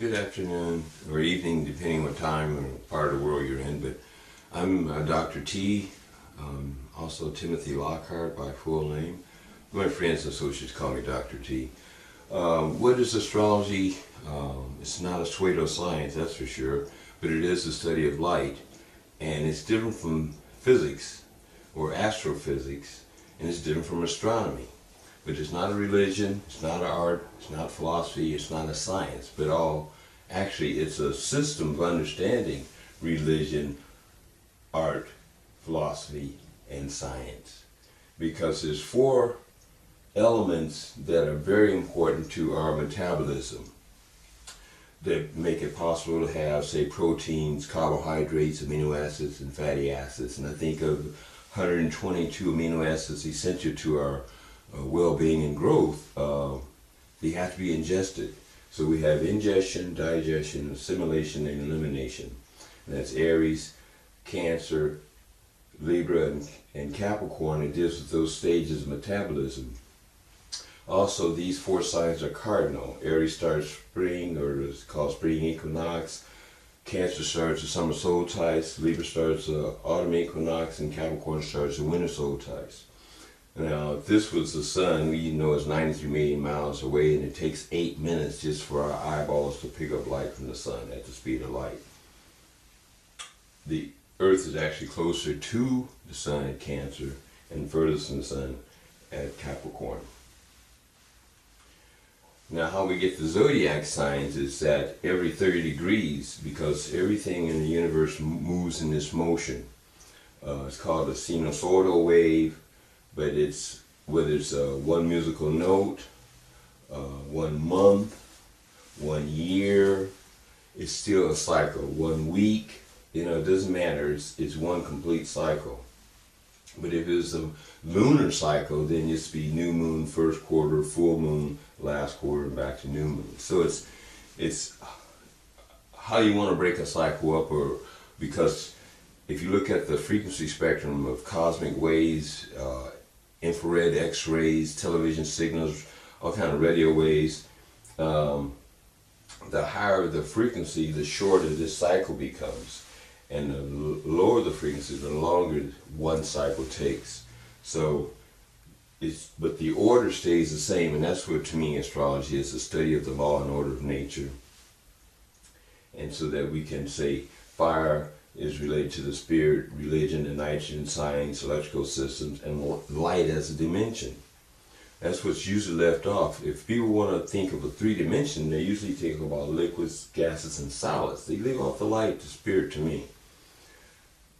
Good afternoon or evening, depending what time or part of the world you're in. But I'm Dr. T, also Timothy Lockhart by full name. My friends and associates call me Dr. T. What is astrology? It's not a pseudoscience, that's for sure, but it is the study of light, and it's different from physics or astrophysics, and it's different from astronomy. But it's not a religion, it's not an art, it's not philosophy, it's not a science, but actually it's a system of understanding religion, art, philosophy, and science. Because there's four elements that are very important to our metabolism that make it possible to have, say, proteins, carbohydrates, amino acids, and fatty acids. And I think of 122 amino acids essential to our well-being and growth. They have to be ingested. So we have ingestion, digestion, assimilation, and elimination. And that's Aries, Cancer, Libra, and Capricorn. It deals with those stages of metabolism. Also, these four signs are cardinal. Aries starts spring, or it's called spring equinox. Cancer starts the summer solstice. Libra starts the autumn equinox, and Capricorn starts the winter solstice. Now, if this was the sun, we know it's 93 million miles away, and it takes 8 minutes just for our eyeballs to pick up light from the sun at the speed of light. The Earth is actually closer to the sun at Cancer and furthest from the sun at Capricorn. Now, how we get the zodiac signs is that every 30 degrees, because everything in the universe moves in this motion. It's called a sinusoidal wave. But it's, whether it's one musical note, 1 month, 1 year, it's still a cycle. 1 week, it doesn't matter. It's one complete cycle. But if it's a lunar cycle, then it's be new moon, first quarter, full moon, last quarter, and back to new moon. So it's how you want to break a cycle up, or because if you look at the frequency spectrum of cosmic waves, infrared, X-rays, television signals, all kind of radio waves, the higher the frequency, the shorter this cycle becomes. And the lower the frequency, the longer one cycle takes. So, but the order stays the same, and that's what, to me, astrology is: the study of the law and order of nature. And so that we can say fire is related to the spirit, religion, and nitrogen, science, electrical systems, and light as a dimension. That's what's usually left off. If people want to think of a 3-dimension, they usually think about liquids, gases, and solids. They leave off the light, the spirit, to me.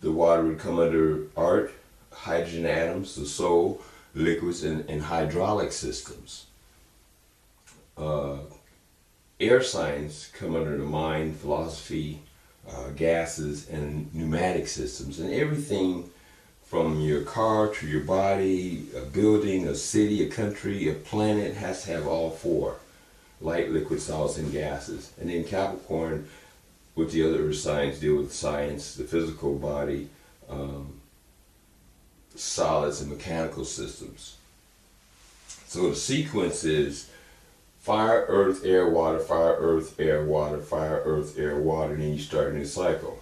The water would come under art, hydrogen atoms, the soul, liquids, and hydraulic systems. Air signs come under the mind, philosophy, gases, and pneumatic systems. And everything from your car to your body, a building, a city, a country, a planet has to have all four: light, liquid, solids, and gases. And then Capricorn, with the other signs, deal with science, the physical body, solids, and mechanical systems. So the sequence is fire, earth, air, water, fire, earth, air, water, fire, earth, air, water, and then you start a new cycle.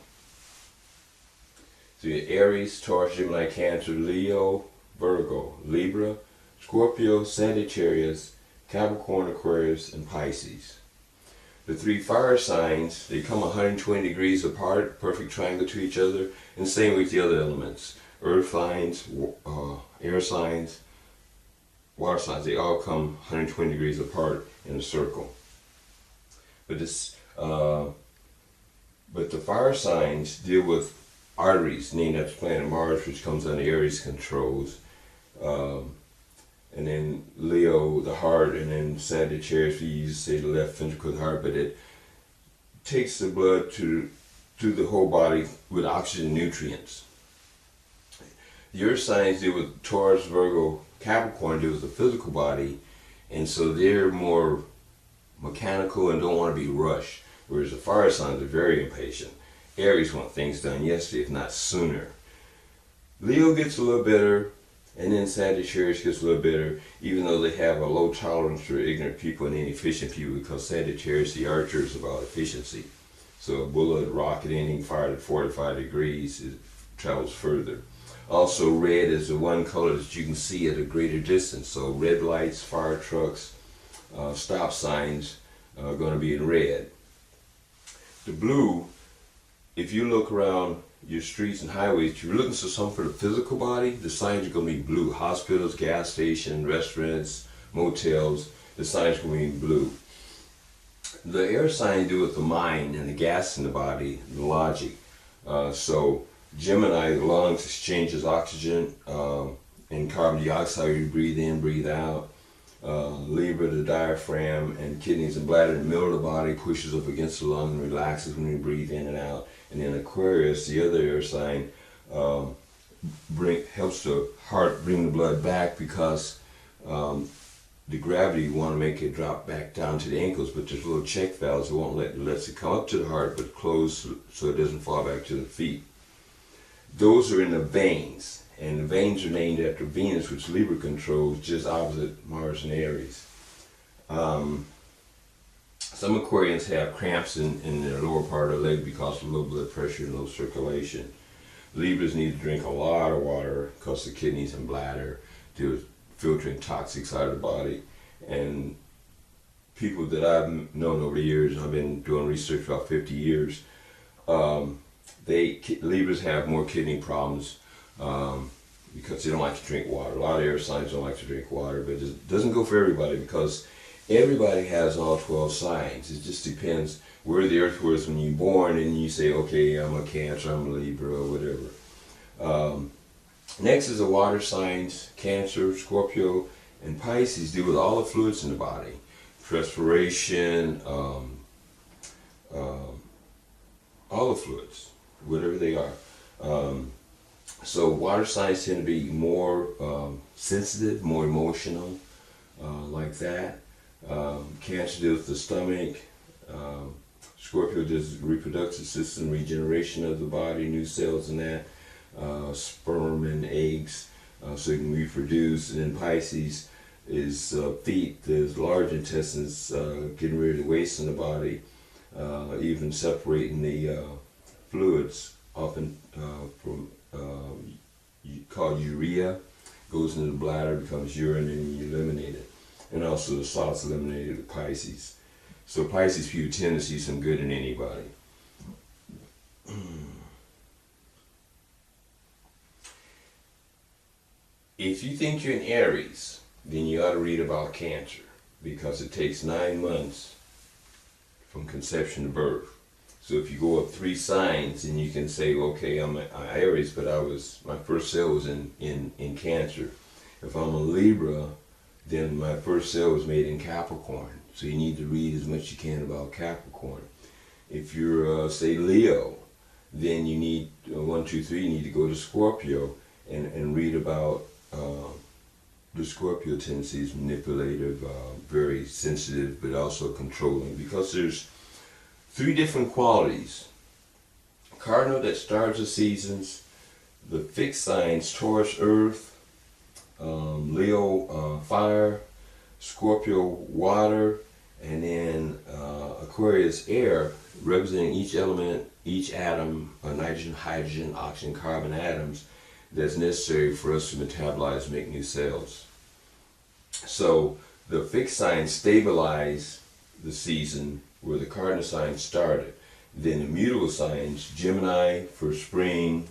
So you have Aries, Taurus, Gemini, Cancer, Leo, Virgo, Libra, Scorpio, Sagittarius, Capricorn, Aquarius, and Pisces. The 3 fire signs, they come 120 degrees apart, perfect triangle to each other, and same with the other elements. Earth signs, air signs, water signs, they all come 120 degrees apart in a circle. But the fire signs deal with arteries, named after planet Mars, which comes under Aries controls, and then Leo, the heart, and then Sagittarius, we used to say the left ventricle of the heart, but it takes the blood to the whole body with oxygen and nutrients. The earth signs deal with Taurus, Virgo, Capricorn, deal with the physical body, and so they're more mechanical and don't want to be rushed, whereas the fire signs are very impatient. Aries want things done yesterday, if not sooner. Leo gets a little better. And then Sagittarius gets a little better, even though they have a low tolerance for ignorant people and inefficient people, because Sagittarius, the archer, is about efficiency. So a bullet, rocket, anything fired at 45 degrees, it travels further. Also, red is the one color that you can see at a greater distance. So red lights, fire trucks, stop signs are going to be in red. The blue, if you look around your streets and highways, if you're looking for something for the physical body, the signs are going to be blue. Hospitals, gas stations, restaurants, motels, the signs are going to be blue. The air signs do with the mind and the gas in the body, the logic. So Gemini, the lungs exchanges oxygen and carbon dioxide you breathe in, breathe out. Libra, the diaphragm and kidneys and bladder in the middle of the body pushes up against the lung and relaxes when you breathe in and out. And then Aquarius, the other air sign, helps the heart bring the blood back, because the gravity, you want to make it drop back down to the ankles, but there's little check valves that won't lets it come up to the heart, but close so it doesn't fall back to the feet. Those are in the veins, and the veins are named after Venus, which Libra controls, just opposite Mars and Aries. Some Aquarians have cramps in their lower part of the leg because of low blood pressure and low circulation. Libras need to drink a lot of water because the kidneys and bladder do filtering toxics out of the body. And people that I've known over the years, I've been doing research for about 50 years, Libras have more kidney problems because they don't like to drink water. A lot of air signs don't like to drink water, but it doesn't go for everybody, because everybody has all 12 signs. It just depends where the earth was when you were born, and you say, okay, I'm a Cancer, I'm a Libra, or whatever. Next is the water signs. Cancer, Scorpio, and Pisces deal with all the fluids in the body. Perspiration, all the fluids, whatever they are. So water signs tend to be more sensitive, more emotional, like that. Cancer deals with the stomach. Scorpio does the reproductive system, regeneration of the body, new cells and that. Sperm and eggs, so you can reproduce. And then Pisces is feet, there's large intestines, getting rid of the waste in the body, even separating the fluids, often from called urea, goes into the bladder, becomes urine, and you eliminate it. And also the salt's eliminated with Pisces. So Pisces people tend to see some good in anybody. If you think you're in Aries, then you ought to read about Cancer, because it takes 9 months from conception to birth. So if you go up 3 signs, and you can say, okay, I'm an Aries, but my first cell was in Cancer. If I'm a Libra, then my first cell was made in Capricorn. So you need to read as much as you can about Capricorn. If you're, say, Leo, then you need, 1, 2, 3, you need to go to Scorpio and read about the Scorpio tendencies, manipulative, very sensitive, but also controlling, because there's 3 different qualities. Cardinal, that starts the seasons, the fixed signs, Taurus, earth, Leo, fire, Scorpio, water, and then Aquarius, air, representing each element, each atom, nitrogen, hydrogen, oxygen, carbon atoms that's necessary for us to metabolize and make new cells. So the fixed signs stabilize the season where the cardinal signs started. Then the mutable signs, Gemini for spring,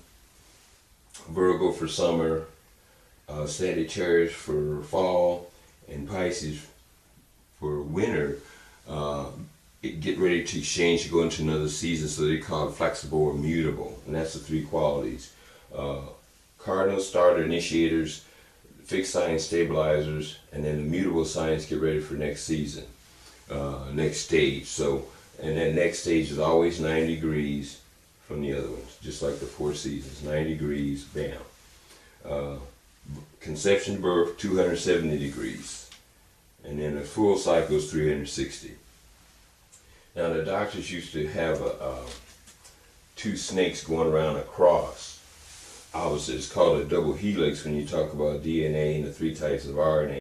Virgo for summer, Sagittarius for fall, and Pisces for winter, get ready to exchange to go into another season, so they call it flexible or mutable. And that's the 3 qualities. Cardinal starter initiators, fixed signs stabilizers, and then the mutable signs get ready for next season, next stage. So, and that next stage is always 90 degrees from the other ones, just like the 4 seasons. 90 degrees, bam. Conception to birth, 270 degrees. And then a full cycle is 360. Now the doctors used to have 2 snakes going around a cross. obviously it's called a double helix when you talk about DNA and the 3 types of RNA.